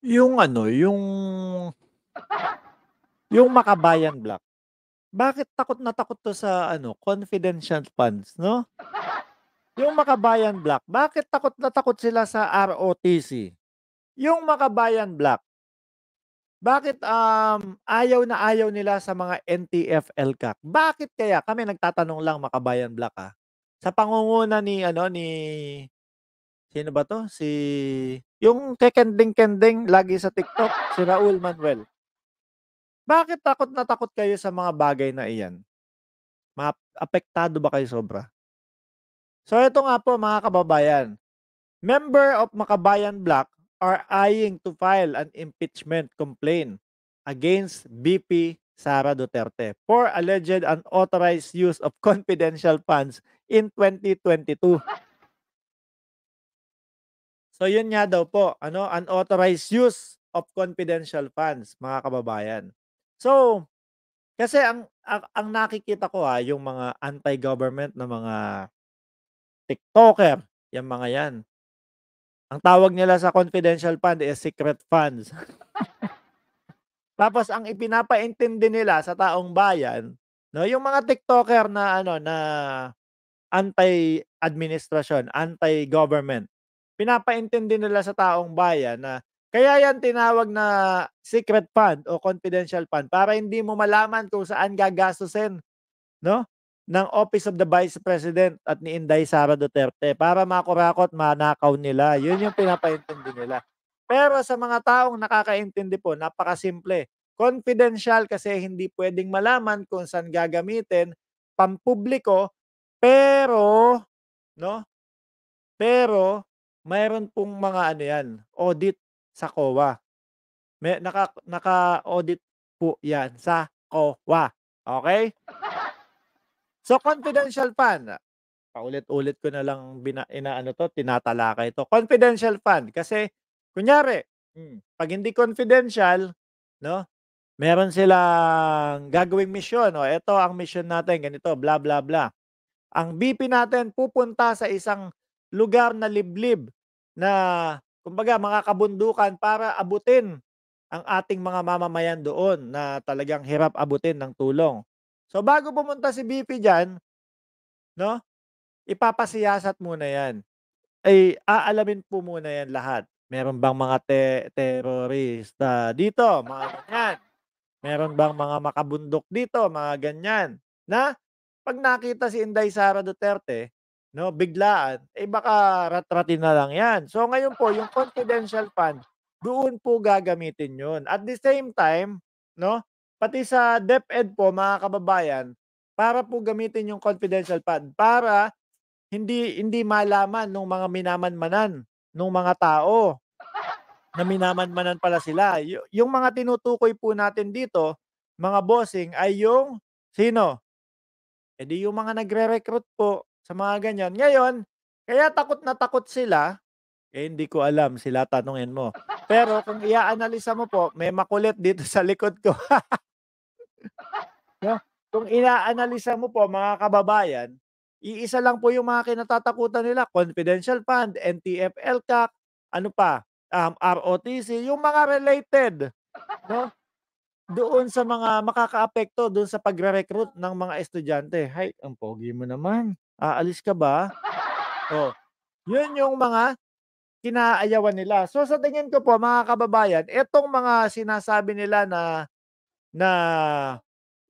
Yung ano, yung Makabayan Black, bakit takot na takot 'to sa ano, confidential funds, no? Yung Makabayan Black, bakit takot na takot sila sa ROTC? Yung Makabayan Black, bakit, ayaw na ayaw nila sa mga NTF-ELCAC? Bakit kaya? Kami nagtatanong lang Makabayan Black, sa pangunguna ni ano, ni sino ba 'to, yung kekending-kending lagi sa TikTok, si Raul Manuel. Bakit takot na takot kayo sa mga bagay na iyan? Apektado ba kayo sobra? So ito nga po mga kababayan, member of Makabayan Black are eyeing to file an impeachment complaint against VP Sara Duterte for alleged unauthorized use of confidential funds in 2022. So yun nga daw po, ano, unauthorized use of confidential funds, mga kababayan. So, kasi ang nakikita ko, yung mga anti-government na mga TikToker, yang mga yan. Ang tawag nila sa confidential fund is secret funds. Tapos ang ipinapaintindi nila sa taong bayan, 'no, yung mga TikToker na ano, na anti-administrasyon, anti-government, pinapaintindi nila sa taong bayan na kaya yan tinawag na secret fund o confidential fund para hindi mo malaman kung saan gagastusin, 'no, ng Office of the Vice President at ni Inday Sara Duterte para makurakot, manakaw nila. Yun yung pinapaintindi nila. Pero sa mga taong nakakaintindi po, napakasimple. Confidential kasi hindi puwedeng malaman kung saan gagamitin, pampubliko, pero 'no, pero mayroon pong mga ano 'yan, audit sa COA. Naka-audit po 'yan sa COA, okey? So, confidential fund, paulit-ulit ko na lang inaano 'to, tinatalakay 'to. Confidential fund kasi kunyari, 'pag hindi confidential, 'no, meron silang gagawing misyon, "O eto ang mission natin, ganito, bla, bla, bla." Ang BP natin pupunta sa isang lugar na liblib na kumbaga mga kabundukan para abutin ang ating mga mamamayan doon na talagang hirap abutin ng tulong. So, bago pumunta si BP diyan, 'no, ipapasiyasat muna 'yan. Ay, aalamin po muna 'yan lahat. Meron bang mga terorista dito, mga ganyan. Meron bang mga makabundok dito, mga ganyan. Na 'pag nakita si Inday Sara Duterte, 'no, biglaan, baka rat-ratin na lang 'yan. So ngayon po yung confidential fund, doon po gagamitin 'yun. At the same time, 'no, pati sa DepEd po mga kababayan, para po gamitin yung confidential fund para hindi hindi malaman nung mga minamanmanan nung mga tao na minamanmanan pala sila. Yung mga tinutukoy po natin dito, mga bossing, ay yung sino? Di yung mga nagre-recruit po sa mga ganyan. Ngayon, kaya takot na takot sila, hindi ko alam, sila tanungin mo. Pero kung iaanalisa mo po, may makulit dito sa likod ko. 'No? Kung inaanalisa mo po mga kababayan, iisa lang po yung mga kinatatakutan nila, confidential fund, NTF-ELCAC, ano pa, ROTC, yung mga related, 'no, doon sa mga makakaapekto doon sa pagre-recruit ng mga estudyante. Hay, ang pogi mo naman, aalis ka ba? Oh, yun yung mga kinaayawan nila. So sa tingin ko po mga kababayan, itong mga sinasabi nila na na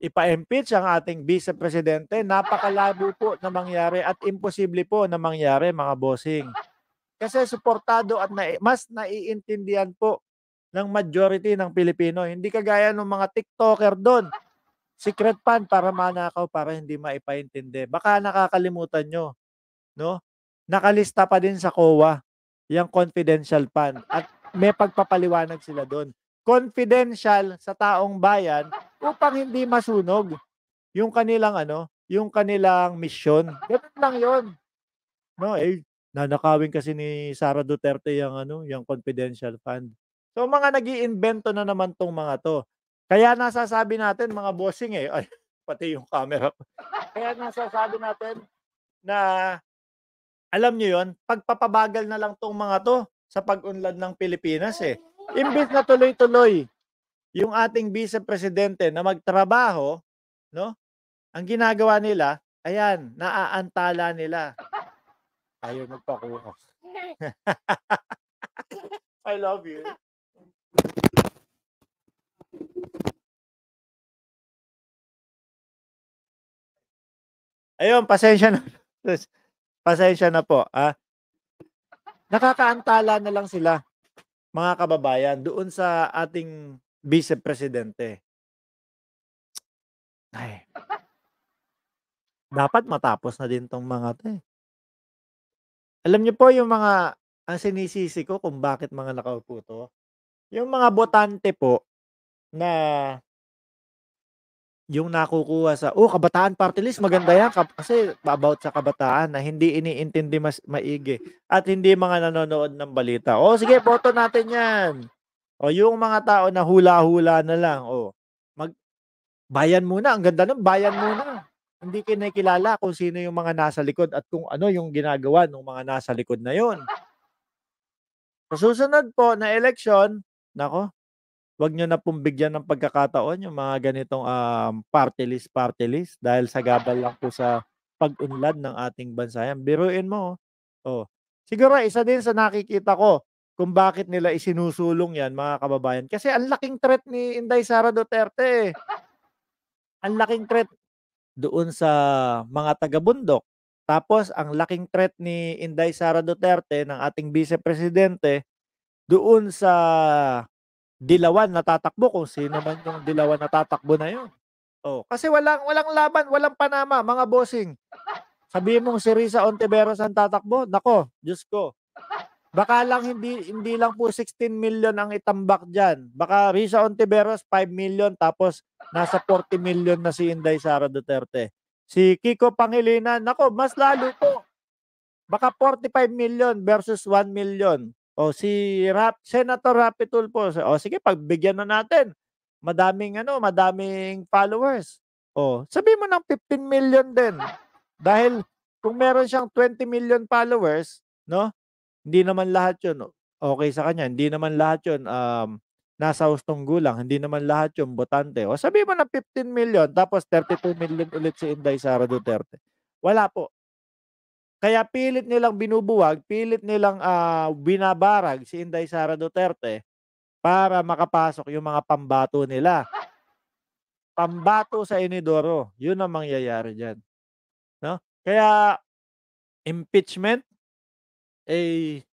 ipa-impeach ang ating Vice Presidente, napakalabo po na mangyari at imposible po na mangyari mga bossing. Kasi suportado at mas naiintindihan po ng majority ng Pilipino. Hindi kagaya ng mga TikToker do'n, secret fund para manakaw, para hindi maipaintindi. Baka nakakalimutan niyo, 'no, nakalista pa din sa COA yang confidential fund at may pagpapaliwanag sila do'n. Confidential sa taong bayan upang hindi masunog yung kanilang ano, yung kanilang misyon. Gano'n lang 'yon, 'no, nanakawin kasi ni Sara Duterte yang ano, yang confidential fund. So, mga nag-iimbento na naman 'tong mga 'to. Kaya nasasabi natin mga bossing, ay pati yung camera ko. Kaya nasasabi natin na alam niyo 'yon, pagpapabagal na lang 'tong mga 'to sa pag-unlad ng Pilipinas, eh. Imbes na tuloy-tuloy yung ating Vice Presidente na magtrabaho, 'no, ang ginagawa nila, ayan, naaantala nila. Ayaw magpakuha. I love you. Ayun, pasensya na. Pasensya na po, nakakaantala na lang sila, mga kababayan, doon sa ating Vice Presidente. Ay, dapat matapos na din 'tong mga 'to, eh. Alam niyo po yung mga ang sinisisi ko kung bakit mga nakaupo 'to, yung mga botante po na yung nakukuha sa, Kabataan Party List maganda yan kasi about sa kabataan na hindi iniintindi maigi at hindi mga nanonood ng balita. Sige boto natin yan. Yung mga tao na hula-hula na lang, bayan muna, ang ganda nun, bayan muna. Hindi kinikilala kung sino yung mga nasa likod at kung ano yung ginagawa ng mga nasa likod na yun. Sa susunod po na eleksyon, naku, wag niyo na pong bigyan ng pagkakataon yung mga ganitong, party list dahil sagabal lang po sa pag-unlad ng ating bansa yan. Biruin mo, siguro isa din sa nakikita ko kung bakit nila isinusulong yan, mga kababayan, kasi ang laking threat ni Inday Sara Duterte, eh. Ang laking threat doon sa mga taga-bundok. Tapos ang laking threat ni Inday Sara Duterte ng ating Vice Presidente doon sa dilawan na tatakbo, kung sino man yung dilawan na tatakbo na yun. Kasi walang walang laban, walang panama, mga bossing. Sabihin mong si Risa Ontiveros ang tatakbo, naku, Diyos ko. Baka lang hindi lang po 16,000,000 ang itambak diyan. Baka Risa Ontiveros 5,000,000 tapos nasa 40,000,000 na si Inday Sara Duterte. Si Kiko Pangilinan, naku, mas lalo po. Baka 45,000,000 versus 1,000,000. Si Senator Rapi Tulfo, sige pagbigyan na natin. Madaming followers. Sabihin mo ng 15,000,000 din. Dahil kung meron siyang 20,000,000 followers, 'no, hindi naman lahat 'yun okey sa kanya, hindi naman lahat 'yun, nasa hustong gulang, hindi naman lahat 'yun botante. Sabihin mo ng 15,000,000 tapos 32,000,000 ulit si Inday Sara Duterte. Wala po. Kaya pilit nilang binubuwag, pilit nilang, binabarag si Inday Sara Duterte para makapasok yung mga pambato nila. Pambato sa inidoro, yun ang mangyayari diyan, 'no? Kaya impeachment, eh,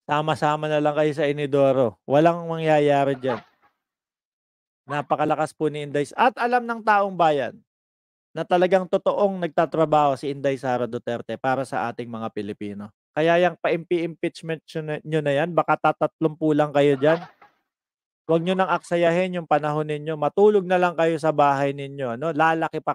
sama-sama na lang kayo sa inidoro, walang mangyayari diyan. Napakalakas po ni Inday at alam ng taong bayan na talagang totoong nagtatrabaho si Inday Sara Duterte para sa ating mga Pilipino. Kaya yang pa-impeachment niyo na yan, baka tatatlumpu lang kayo diyan. Wag niyo nang aksayahin yung panahon ninyo, matulog na lang kayo sa bahay ninyo, 'no, lalaki pa